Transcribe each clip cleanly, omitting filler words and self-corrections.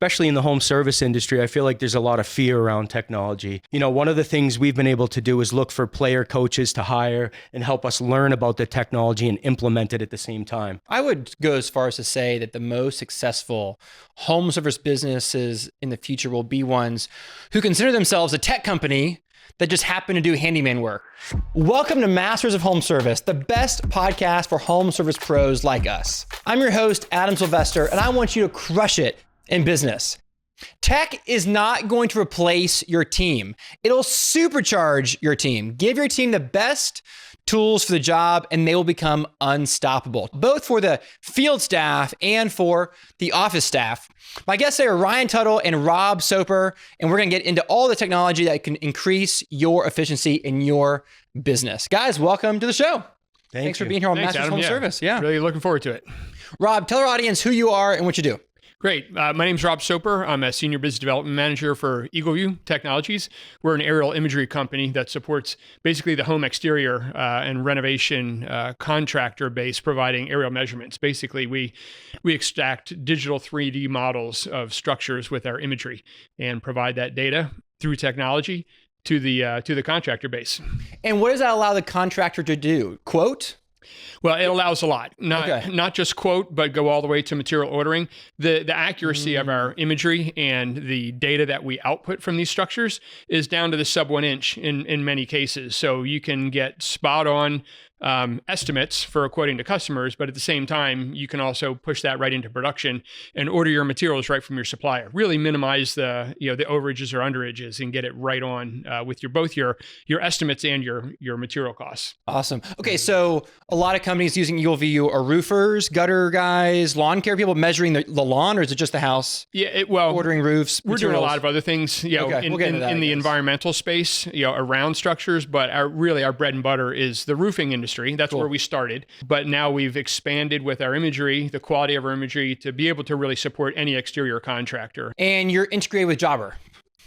especially in the home service industry, I feel like there's a lot of fear around technology. One of the things we've been able to do is look for player coaches to hire and help us learn about the technology and implement it at the same time. I would go as far as to say that the most successful home service businesses in the future will be ones who consider themselves a tech company that just happen to do handyman work. Welcome to Masters of Home Service, the best podcast for home service pros like us. I'm your host, Adam Sylvester, and I want you to crush it in business. Tech is not going to replace your team. It'll supercharge your team. Give your team the best tools for the job, and they will become unstoppable, both for the field staff and for the office staff. My guests today are Ryaan Tuttle and Rob Soper, and we're going to get into all the technology that can increase your efficiency in your business. Guys, welcome to the show. Thanks for being here on Masters Adam. Home Service. Yeah. Really looking forward to it. Rob, tell our audience who you are and what you do. Great. My name's Rob Soper. I'm a Senior Business Development Manager for Eagleview Technologies. We're an aerial imagery company that supports basically the home exterior and renovation contractor base, providing aerial measurements. Basically, we extract digital 3D models of structures with our imagery and provide that data through technology to the contractor base. And what does that allow the contractor to do? Quote? Well, it allows a lot, not just quote, but go all the way to material ordering. The accuracy of our imagery and the data that we output from these structures is down to the sub 1 inch in many cases. So you can get spot on estimates for quoting to customers, but at the same time, you can also push that right into production and order your materials right from your supplier. Really minimize the overages or underages and get it right on with both your estimates and your material costs. Awesome. Okay, so a lot of companies using Eagleview are roofers, gutter guys, lawn care people measuring the lawn, or is it just the house? Yeah, ordering roofs. We're materials? doing a lot of other things, we'll get into that, in the environmental space, around structures, but our bread and butter is the roofing industry. That's where we started. But now we've expanded with our imagery, the quality of our imagery, to be able to really support any exterior contractor. And you're integrated with Jobber.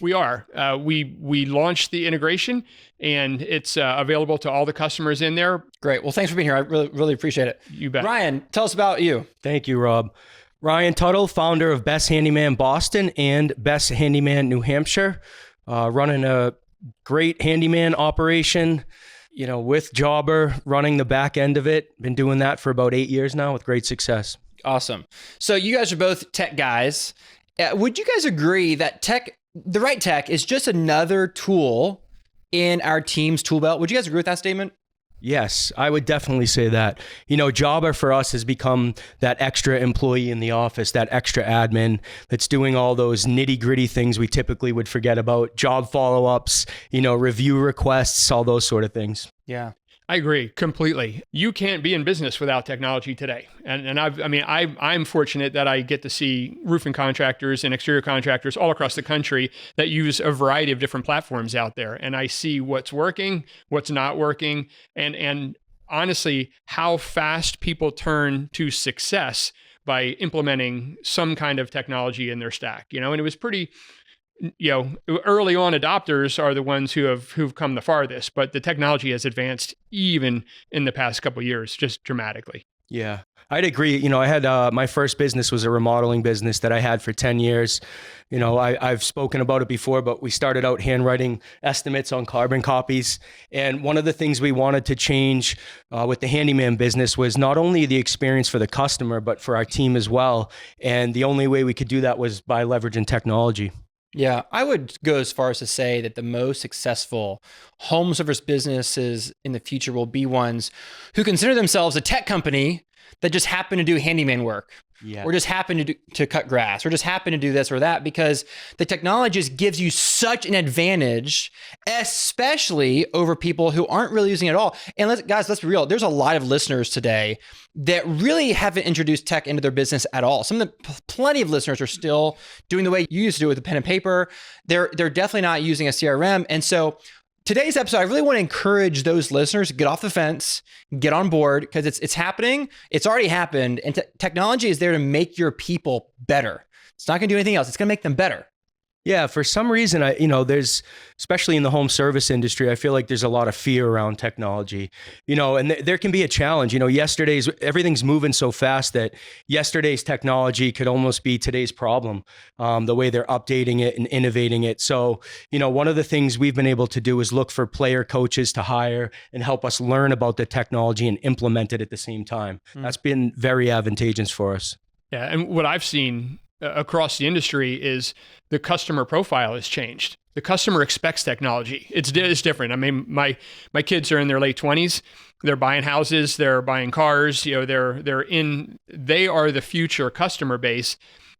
We are. We launched the integration, and it's available to all the customers in there. Great. Well, thanks for being here. I really appreciate it. You bet. Ryaan, tell us about you. Thank you, Rob. Ryaan Tuttle, founder of Best Handyman Boston and Best Handyman New Hampshire, running a great handyman operation, with Jobber, running the back end of it. Been doing that for about 8 years now with great success. Awesome. So you guys are both tech guys. Would you guys agree that the right tech is just another tool in our team's tool belt? Would you guys agree with that statement? Yes, I would definitely say that. Jobber for us has become that extra employee in the office, that extra admin that's doing all those nitty gritty things we typically would forget about, job follow-ups, review requests, all those sort of things. Yeah. I agree completely. You can't be in business without technology today. And I'm fortunate that I get to see roofing contractors and exterior contractors all across the country that use a variety of different platforms out there. And I see what's working, what's not working, and honestly, how fast people turn to success by implementing some kind of technology in their stack. And it was pretty... early on adopters are the ones who've come the farthest, but the technology has advanced even in the past couple of years, just dramatically. Yeah, I'd agree. I had my first business was a remodeling business that I had for 10 years. I've spoken about it before, but we started out handwriting estimates on carbon copies. And one of the things we wanted to change with the handyman business was not only the experience for the customer, but for our team as well. And the only way we could do that was by leveraging technology. Yeah, I would go as far as to say that the most successful home service businesses in the future will be ones who consider themselves a tech company that just happen to do handyman work. Yeah. Or just happen to cut grass, or just happen to do this or that, because the technology just gives you such an advantage, especially over people who aren't really using it at all. And let's be real. There's a lot of listeners today that really haven't introduced tech into their business at all. Plenty of listeners are still doing the way you used to do it with a pen and paper. They're definitely not using a CRM. And so today's episode, I really want to encourage those listeners to get off the fence, get on board, because it's happening. It's already happened. And technology is there to make your people better. It's not going to do anything else. It's going to make them better. Yeah, for some reason, there's, especially in the home service industry, I feel like there's a lot of fear around technology, and there can be a challenge. Everything's moving so fast that yesterday's technology could almost be today's problem, the way they're updating it and innovating it. So, one of the things we've been able to do is look for player coaches to hire and help us learn about the technology and implement it at the same time. That's been very advantageous for us. Yeah, and what I've seen across the industry is the customer profile has changed. The customer expects technology. It's different. I mean, my kids are in their late 20s. They're buying houses. They're buying cars. They are the future customer base,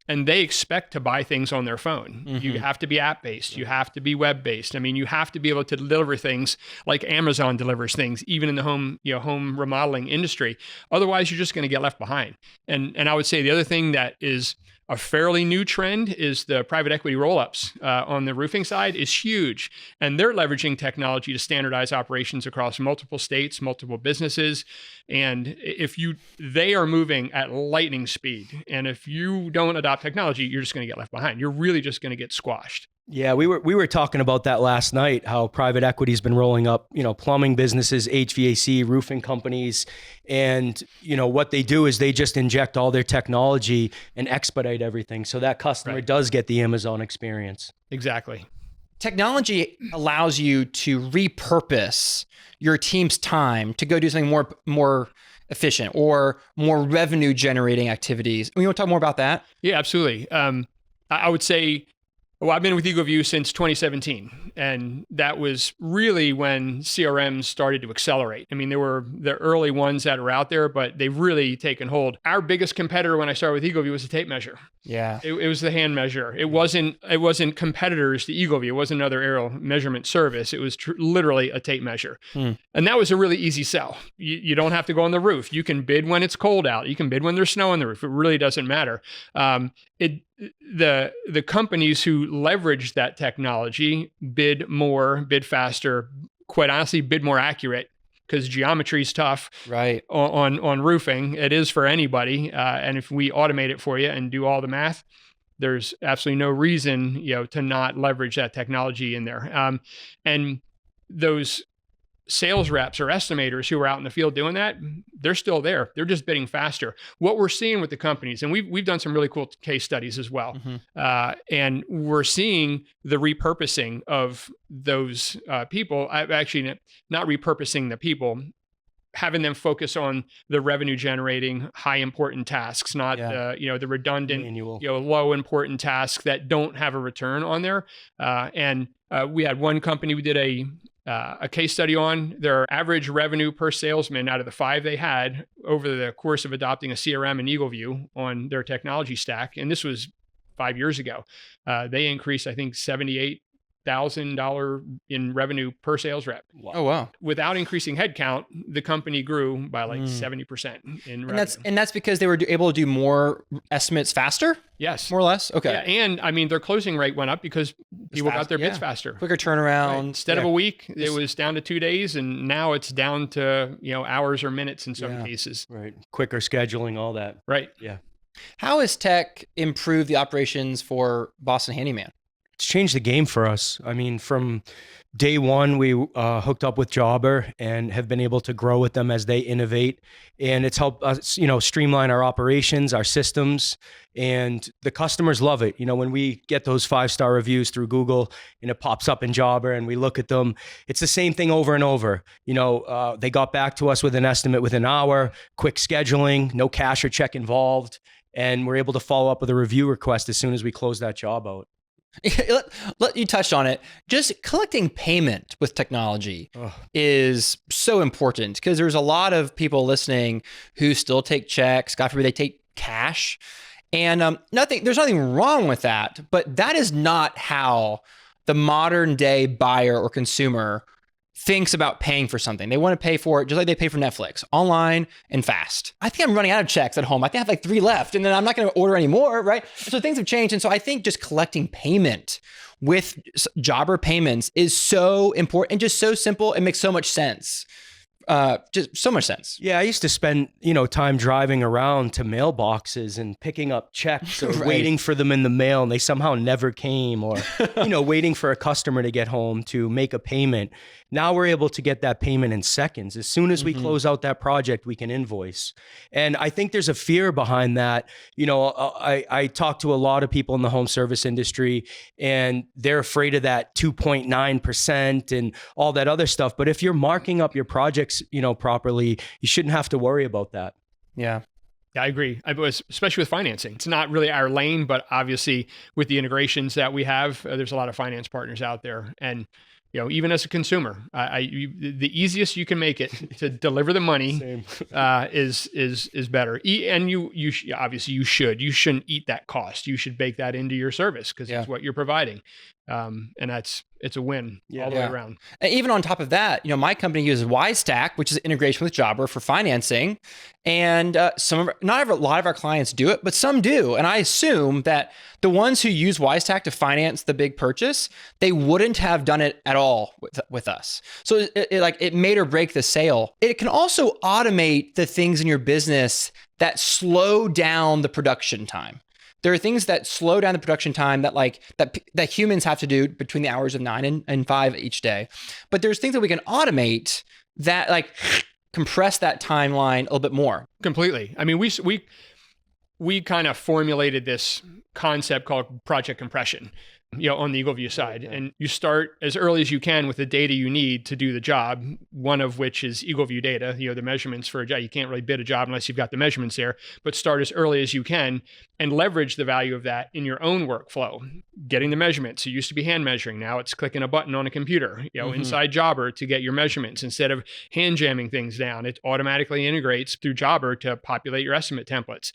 and they expect to buy things on their phone. Mm-hmm. You have to be app-based. You have to be web-based. I mean, you have to be able to deliver things like Amazon delivers things, even in the home remodeling industry. Otherwise, you're just going to get left behind. And I would say the other thing that is a fairly new trend is the private equity roll-ups on the roofing side is huge. And they're leveraging technology to standardize operations across multiple states, multiple businesses. And they are moving at lightning speed. And if you don't adopt technology, you're just going to get left behind. You're really just going to get squashed. Yeah, we were talking about that last night, how private equity's been rolling up, plumbing businesses, HVAC, roofing companies. And, what they do is they just inject all their technology and expedite everything. So that customer does get the Amazon experience. Exactly. Technology allows you to repurpose your team's time to go do something more efficient or more revenue generating activities. You want to talk more about that? Yeah, absolutely. I would say, I've been with Eagleview since 2017, and that was really when CRMs started to accelerate. I mean, there were the early ones that were out there, but they've really taken hold. Our biggest competitor when I started with Eagleview was the tape measure. Yeah, it was the hand measure. It wasn't competitors to Eagleview. It wasn't another aerial measurement service. It was literally a tape measure, and that was a really easy sell. You don't have to go on the roof. You can bid when it's cold out. You can bid when there's snow on the roof. It really doesn't matter. The companies who leverage that technology bid more, bid faster, quite honestly, bid more accurate, because geometry is tough, right? On roofing, it is for anybody. And if we automate it for you and do all the math, there's absolutely no reason to not leverage that technology in there. And those sales reps or estimators who are out in the field doing that, they're still there. They're just bidding faster. What we're seeing with the companies, and we've done some really cool case studies as well, and we're seeing the repurposing of those people. Actually, not repurposing the people, having them focus on the revenue generating, high important tasks, not the redundant, low important tasks that don't have a return on there. And we had one company we did a case study on. Their average revenue per salesman out of the 5 they had over the course of adopting a CRM and Eagleview on their technology stack, and this was 5 years ago, they increased, I think, $78,000 in revenue per sales rep. Wow. Oh, wow. Without increasing headcount, the company grew by like 70% in revenue. And that's because they were able to do more estimates faster? Yes. More or less? Okay. Yeah, and I mean, their closing rate went up because people got their bids faster. Quicker turnaround. Right. Instead of a week, it was down to 2 days, and now it's down to, hours or minutes in some cases. Right. Quicker scheduling, all that. Right. Yeah. How has tech improved the operations for Boston Handyman? It's changed the game for us. I mean, from day one, we hooked up with Jobber and have been able to grow with them as they innovate. And it's helped us, streamline our operations, our systems, and the customers love it. When we get those 5-star reviews through Google and it pops up in Jobber and we look at them, it's the same thing over and over. They got back to us with an estimate within an hour, quick scheduling, no cash or check involved. And we're able to follow up with a review request as soon as we close that job out. You touched on it. Just collecting payment with technology is so important, because there's a lot of people listening who still take checks. God forbid they take cash, and there's nothing wrong with that. But that is not how the modern day buyer or consumer thinks about paying for something. They want to pay for it just like they pay for Netflix, online and fast. I think I'm running out of checks at home. I think I have like 3 left, and then I'm not going to order anymore, right? So things have changed. And so I think just collecting payment with Jobber payments is so important and just so simple. It makes so much sense just so much sense. Yeah, I used to spend, time driving around to mailboxes and picking up checks or Right. waiting for them in the mail and they somehow never came, or, waiting for a customer to get home to make a payment. Now we're able to get that payment in seconds. As soon as we close out that project, we can invoice. And I think there's a fear behind that. I talk to a lot of people in the home service industry and they're afraid of that 2.9% and all that other stuff. But if you're marking up your projects, properly, you shouldn't have to worry about that. Yeah. Yeah, I agree. Especially with financing. It's not really our lane, but obviously with the integrations that we have, there's a lot of finance partners out there. And even as a consumer, the easiest you can make it to deliver the money is better. And obviously you shouldn't eat that cost. You should bake that into your service because it's what you're providing. And it's a win all the way around. And even on top of that, my company uses WiseStack, which is integration with Jobber for financing. And not a lot of our clients do it, but some do. And I assume that the ones who use WiseStack to finance the big purchase, they wouldn't have done it at all with us. So it made or break the sale. It can also automate the things in your business that slow down the production time. There are things that slow down the production time that humans have to do between the hours of 9 and 5 each day. But there's things that we can automate that compress that timeline a little bit more. Completely. I mean, we kind of formulated this concept called project compression, on the Eagleview side. And you start as early as you can with the data you need to do the job, one of which is Eagleview data, the measurements for a job. You can't really bid a job unless you've got the measurements there, but start as early as you can and leverage the value of that in your own workflow. Getting the measurements. It used to be hand measuring. Now it's clicking a button on a computer, inside Jobber to get your measurements. Instead of hand jamming things down, it automatically integrates through Jobber to populate your estimate templates.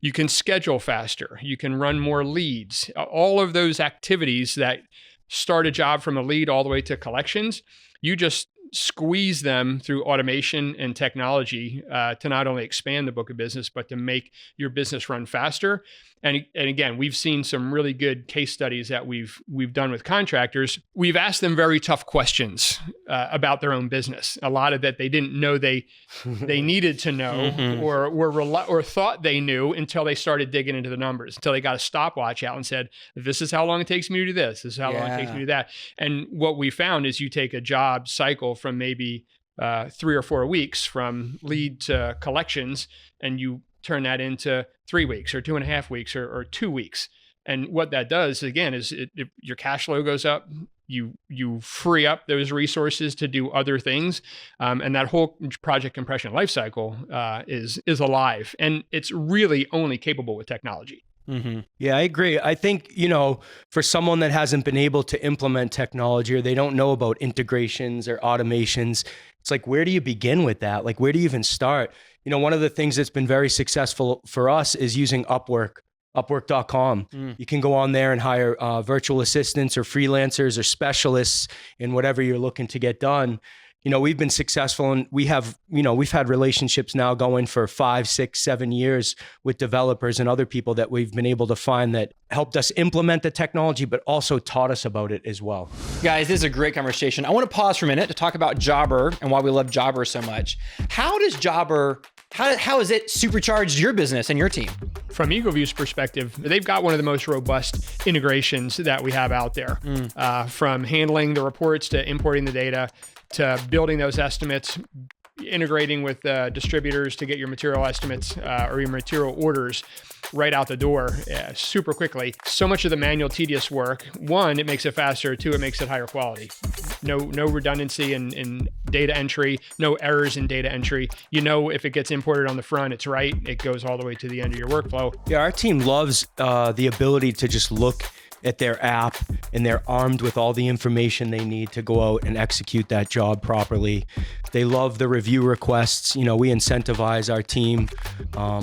You can schedule faster. You can run more leads. All of those activities that start a job from a lead all the way to collections, you just squeeze them through automation and technology to not only expand the book of business, but to make your business run faster. And again, we've seen some really good case studies that we've done with contractors. We've asked them very tough questions about their own business. A lot of that they didn't know they needed to know, or thought they knew until they started digging into the numbers, until they got a stopwatch out and said, "This is how long it takes me to do this. This is how long it takes me to do that." And what we found is you take a job cycle from maybe 3 or 4 weeks from lead to collections, and you turn that into 3 weeks or 2.5 weeks or 2 weeks. And what that does, again, is your cash flow goes up. You free up those resources to do other things. And that whole project compression lifecycle is alive. And it's really only capable with technology. Mm-hmm. Yeah, I agree. I think, for someone that hasn't been able to implement technology or they don't know about integrations or automations, it's like, where do you begin with that? Like, where do you even start? One of the things that's been very successful for us is using Upwork, Upwork.com. You can go on there and hire virtual assistants or freelancers or specialists in whatever you're looking to get done. We've been successful and we've had relationships now going for 5, 6, 7 years with developers and other people that we've been able to find that helped us implement the technology, but also taught us about it as well. Guys, this is a great conversation. I want to pause for a minute to talk about Jobber and why we love Jobber so much. How does Jobber, how has it supercharged your business and your team? From Eagleview's perspective, they've got one of the most robust integrations that we have out there. From handling the reports to importing the data, to building those estimates, integrating with distributors to get your material estimates or your material orders right out the door super quickly. So much of the manual tedious work, 1, it makes it faster, 2, it makes it higher quality. No redundancy in data entry, no errors in data entry. If it gets imported on the front, it's right. It goes all the way to the end of your workflow. Yeah, our team loves the ability to just look at their app and they're armed with all the information they need to go out and execute that job properly. They love the review requests. We incentivize our team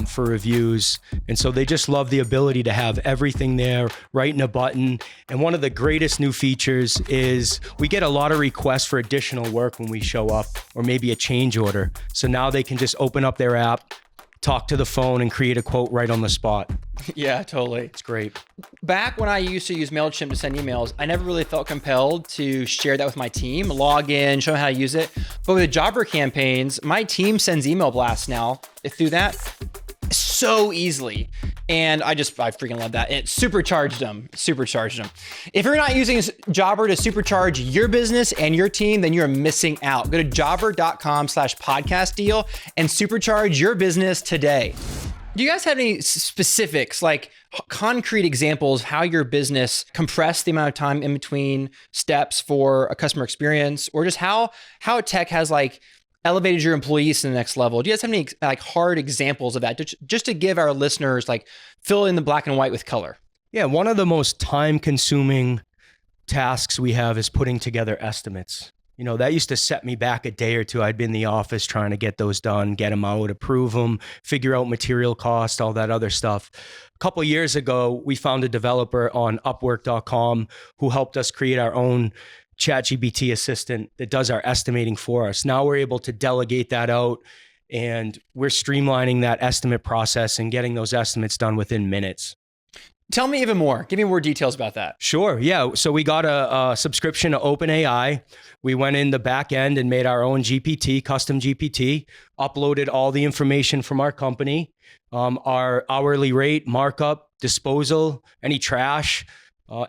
for reviews. And so they just love the ability to have everything there right in a button. And one of the greatest new features is we get a lot of requests for additional work when we show up or maybe a change order. So now they can just open up their app, talk to the phone and create a quote right on the spot. Yeah, totally. It's great. Back when I used to use MailChimp to send emails, I never really felt compelled to share that with my team, log in, show them how to use it. But with jobber campaigns, my team sends email blasts now through that so easily. And I freaking love that. It supercharged them. If you're not using Jobber to supercharge your business and your team, then you're missing out. Go to jobber.com/podcast deal and supercharge your business today. Do you guys have any specifics, like concrete examples of how your business compressed the amount of time in between steps for a customer experience, or just how tech has like elevated your employees to the next level? Do you guys have any like hard examples of that, just to give our listeners, like, fill in the black and white with color? Yeah, one of the most time-consuming tasks we have is putting together estimates. That used to set me back a day or two. I'd be in the office trying to get those done, get them out, approve them, figure out material cost, all that other stuff. A couple of years ago, we found a developer on Upwork.com who helped us create our own ChatGPT assistant that does our estimating for us. Now we're able to delegate that out, and we're streamlining that estimate process and getting those estimates done within minutes. Tell me even more. Give me more details about that. Sure. Yeah. So we got a subscription to OpenAI. We went in the back end and made our own GPT, custom GPT, uploaded all the information from our company, our hourly rate, markup, disposal, any trash,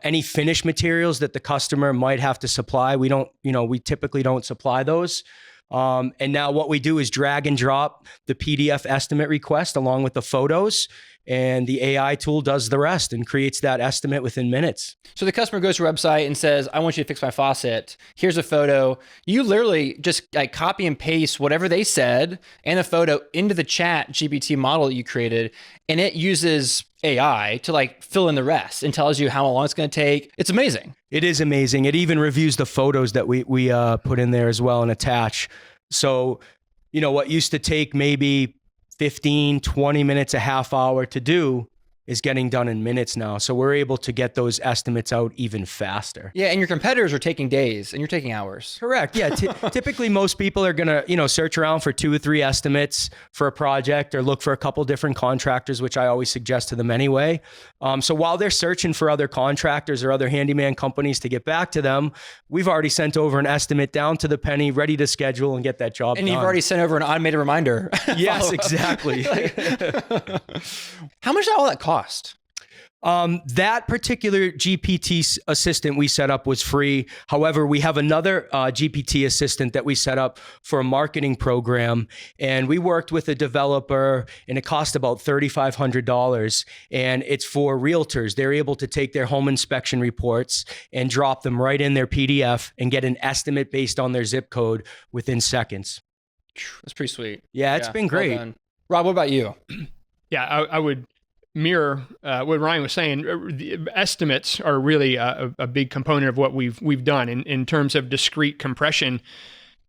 any finished materials that the customer might have to supply. We typically don't supply those. And now what we do is drag and drop the PDF estimate request along with the photos, and the AI tool does the rest and creates that estimate within minutes. So the customer goes to your website and says, I want you to fix my faucet. Here's a photo. You literally just like copy and paste whatever they said and a photo into the chat GPT model that you created. And it uses AI to like fill in the rest and tells you how long it's going to take. It's amazing. It is amazing. It even reviews the photos that we put in there as well and attach. So, what used to take maybe 15, 20 minutes, a half hour to do is getting done in minutes now. So we're able to get those estimates out even faster. Yeah, and your competitors are taking days and you're taking hours. Correct. Yeah. Typically, most people are going to, search around for 2 or 3 estimates for a project or look for a couple different contractors, which I always suggest to them anyway. So while they're searching for other contractors or other handyman companies to get back to them, we've already sent over an estimate down to the penny, ready to schedule and get that job done. And you've already sent over an automated reminder. Yes, exactly. How much did all that cost? That particular GPT assistant we set up was free. However, we have another GPT assistant that we set up for a marketing program, and we worked with a developer, and it cost about $3,500, and it's for realtors. They're able to take their home inspection reports and drop them right in their PDF and get an estimate based on their zip code within seconds. That's pretty sweet. Yeah, it's been great. Well, Rob, what about you? Yeah, I would mirror what Ryaan was saying. The estimates are really a big component of what we've done in terms of discrete compression.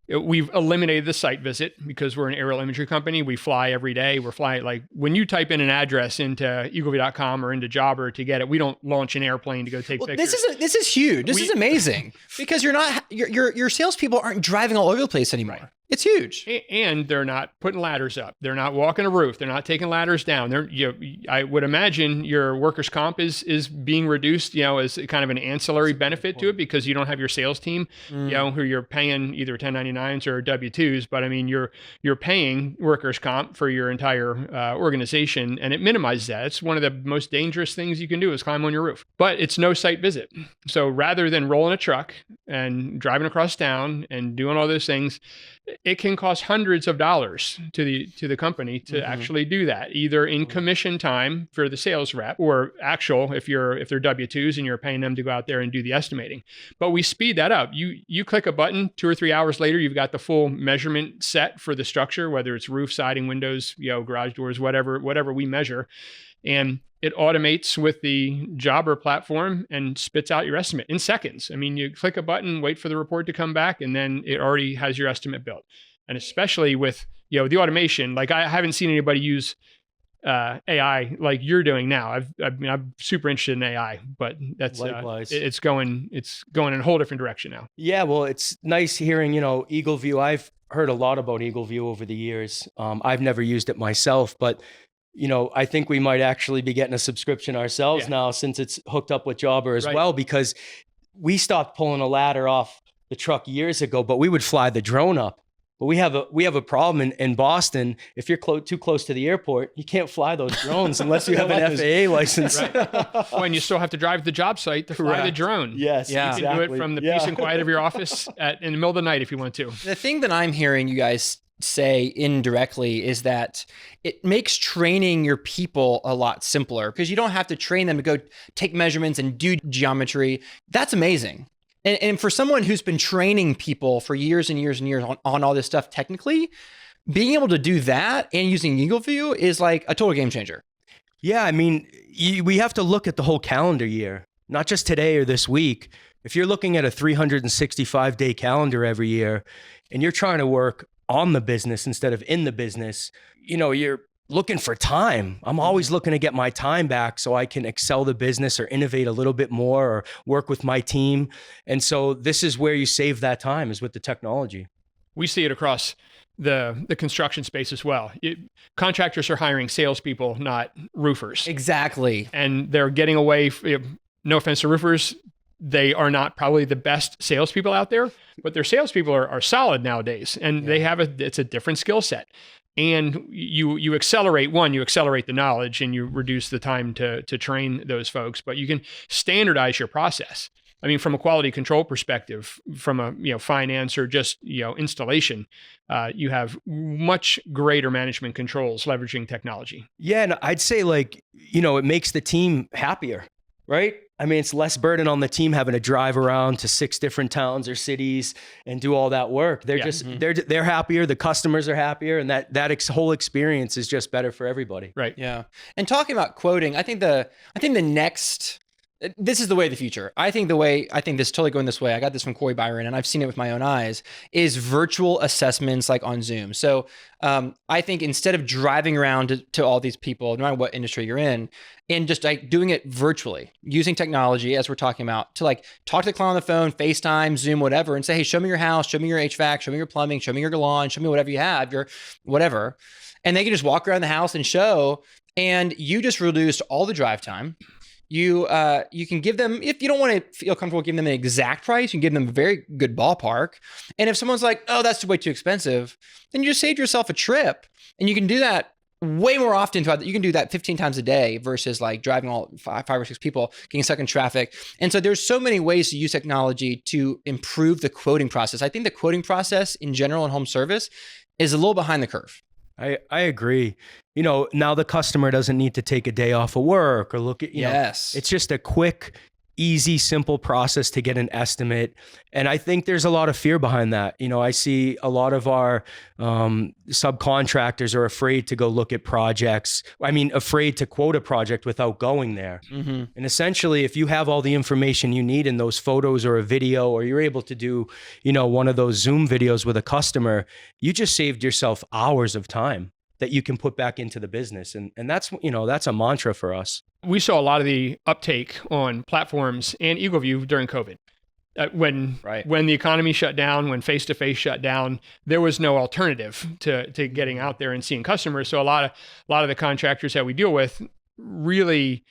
We've eliminated the site visit because we're an aerial imagery company. We fly every day. We're flying, like when you type in an address into Eagleview.com or into Jobber to get it, we don't launch an airplane to go take pictures. This is huge. This is amazing because your salespeople aren't driving all over the place anymore. Right. It's huge. And they're not putting ladders up. They're not walking a roof. They're not taking ladders down. I would imagine your workers' comp is being reduced, as kind of an ancillary benefit to it because you don't have your sales team, who you're paying either 1099s or W-2s. But I mean, you're paying workers' comp for your entire organization, and it minimizes that. It's one of the most dangerous things you can do is climb on your roof. But it's no site visit. So rather than rolling a truck and driving across town and doing all those things, it can cost hundreds of dollars to the company to actually do that, either in commission time for the sales rep or actual if they're W-2s and you're paying them to go out there and do the estimating. But we speed that up. You click a button, 2 or 3 hours later, you've got the full measurement set for the structure, whether it's roof, siding, windows, garage doors, whatever we measure. And it automates with the Jobber platform and spits out your estimate in seconds. I mean, you click a button, wait for the report to come back, and then it already has your estimate built. And especially with, the automation, like I haven't seen anybody use AI like you're doing now. I'm super interested in AI, but that's Likewise. it's going in a whole different direction now. Yeah, well, it's nice hearing, Eagleview. I've heard a lot about Eagleview over the years. I've never used it myself, but I think we might actually be getting a subscription ourselves now since it's hooked up with Jobber as well, because we stopped pulling a ladder off the truck years ago, but we would fly the drone up. But we have a problem in Boston. If you're too close to the airport, you can't fly those drones unless you have an FAA license. When you still have to drive to the job site to fly the drone. Yes, you can do it from the peace and quiet of your office in the middle of the night if you want to. The thing that I'm hearing you guys say indirectly is that it makes training your people a lot simpler because you don't have to train them to go take measurements and do geometry. That's amazing. And for someone who's been training people for years and years and years on all this stuff technically, being able to do that and using Eagleview is like a total game changer. Yeah, I mean, we have to look at the whole calendar year, not just today or this week. If you're looking at a 365-day calendar every year and you're trying to work on the business instead of in the business, you're looking for time. I'm always looking to get my time back so I can excel the business or innovate a little bit more or work with my team. And so this is where you save that time, is with the technology. We see it across the construction space as well. Contractors are hiring salespeople, not roofers. Exactly. And they're getting away, no offense to roofers, they are not probably the best salespeople out there, but their salespeople are solid nowadays, and they have it's a different skill set. And you accelerate the knowledge, and you reduce the time to train those folks, but you can standardize your process. I mean, from a quality control perspective, from a finance or just installation, you have much greater management controls leveraging technology. Yeah, and I'd say it makes the team happier, right? I mean, it's less burden on the team having to drive around to 6 different towns or cities and do all that work. They're they're happier. The customers are happier, and that whole experience is just better for everybody. Right. Yeah. And talking about quoting, I think the next. This is the way of the future. I think this is totally going this way. I got this from Corey Byron, and I've seen it with my own eyes, is virtual assessments like on Zoom. So I think instead of driving around to all these people, no matter what industry you're in, and just like doing it virtually, using technology as we're talking about to like talk to the client on the phone, FaceTime, Zoom, whatever, and say, hey, show me your house, show me your HVAC, show me your plumbing, show me your lawn, show me whatever you have, your whatever. And they can just walk around the house and show, and you just reduced all the drive time. You can give them, if you don't want to feel comfortable giving them an exact price, you can give them a very good ballpark. And if someone's like, oh, that's way too expensive, then you just saved yourself a trip. And you can do that way more often. You can do that 15 times a day versus like driving all five or six people, getting stuck in traffic. And so there's so many ways to use technology to improve the quoting process. I think the quoting process in general in home service is a little behind the curve. I agree. Now the customer doesn't need to take a day off of work or look at, it's just a quick, easy, simple process to get an estimate. And I think there's a lot of fear behind that. I see a lot of our subcontractors are afraid to go look at projects. Afraid to quote a project without going there. Mm-hmm. And essentially, if you have all the information you need in those photos or a video, or you're able to do, one of those Zoom videos with a customer, you just saved yourself hours of time that you can put back into the business. And that's a mantra for us. We saw a lot of the uptake on platforms and Eagleview during COVID. When the economy shut down, when face-to-face shut down, there was no alternative to getting out there and seeing customers. So a lot of the contractors that we deal with really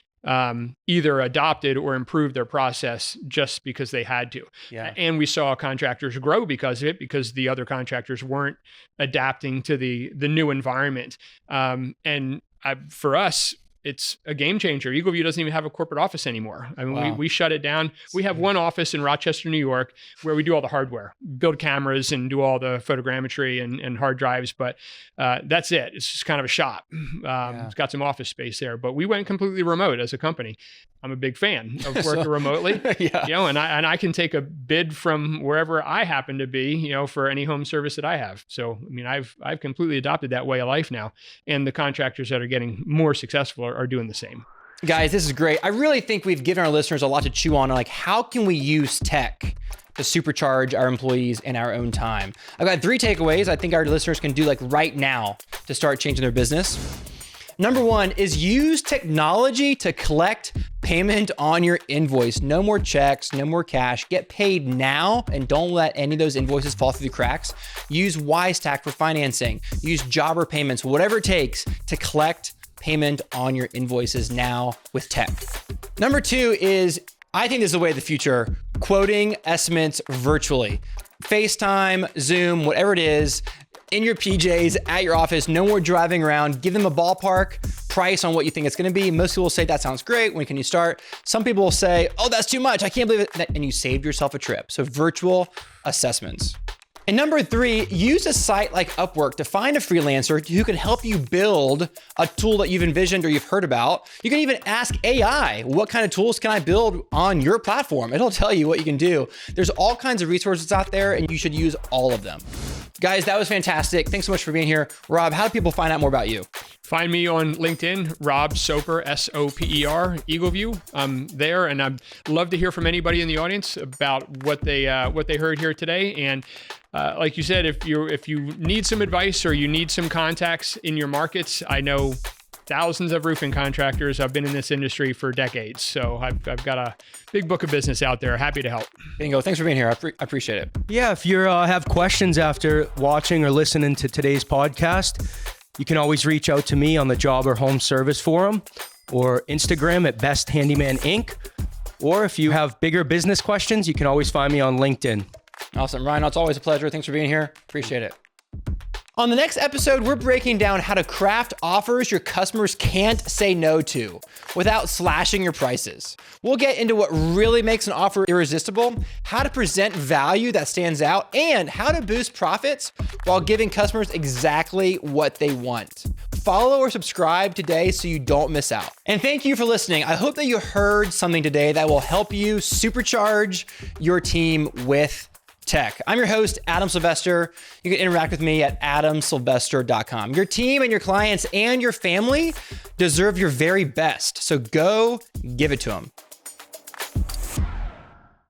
either adopted or improved their process just because they had to. Yeah. And we saw contractors grow because of it, because the other contractors weren't adapting to the new environment. For us, it's a game changer. Eagleview doesn't even have a corporate office anymore. We shut it down. We have one office in Rochester, New York, where we do all the hardware, build cameras and do all the photogrammetry and hard drives. But that's it. It's just kind of a shop. It's got some office space there, but we went completely remote as a company. I'm a big fan of working remotely, and I can take a bid from wherever I happen to be, for any home service that I have. So, I've completely adopted that way of life now, and the contractors that are getting more successful are doing the same. Guys, this is great. I really think we've given our listeners a lot to chew on. Like, how can we use tech to supercharge our employees in our own time? I've got 3 takeaways I think our listeners can do like right now to start changing their business. Number one is use technology to collect payment on your invoice. No more checks, no more cash. Get paid now and don't let any of those invoices fall through the cracks. Use WiseTac for financing. Use jobber payments, whatever it takes to collect payment on your invoices now with tech. Number two is, I think this is the way of the future, quoting estimates virtually. FaceTime, Zoom, whatever it is, in your PJs, at your office, no more driving around. Give them a ballpark price on what you think it's gonna be. Most people will say, that sounds great, when can you start? Some people will say, oh, that's too much, I can't believe it, and you saved yourself a trip. So virtual assessments. And number three, use a site like Upwork to find a freelancer who can help you build a tool that you've envisioned or you've heard about. You can even ask AI, what kind of tools can I build on your platform? It'll tell you what you can do. There's all kinds of resources out there and you should use all of them. Guys, that was fantastic. Thanks so much for being here. Rob, how do people find out more about you? Find me on LinkedIn, Rob Soper, S-O-P-E-R, Eagleview. I'm there, and I'd love to hear from anybody in the audience about what they heard here today. And like you said, if you need some advice or you need some contacts in your markets, I know thousands of roofing contractors. I've been in this industry for decades, so I've got a big book of business out there. Happy to help. Bingo. Thanks for being here. I appreciate it. Yeah, if you have questions after watching or listening to today's podcast, you can always reach out to me on the Job or Home Service Forum or Instagram at Best Handyman Inc. Or if you have bigger business questions, you can always find me on LinkedIn. Awesome. Ryan, it's always a pleasure. Thanks for being here. Appreciate it. On the next episode, we're breaking down how to craft offers your customers can't say no to without slashing your prices. We'll get into what really makes an offer irresistible, how to present value that stands out, and how to boost profits while giving customers exactly what they want. Follow or subscribe today so you don't miss out. And thank you for listening. I hope that you heard something today that will help you supercharge your team with tech. I'm your host, Adam Sylvester. You can interact with me at adamsylvester.com. Your team and your clients and your family deserve your very best. So go give it to them.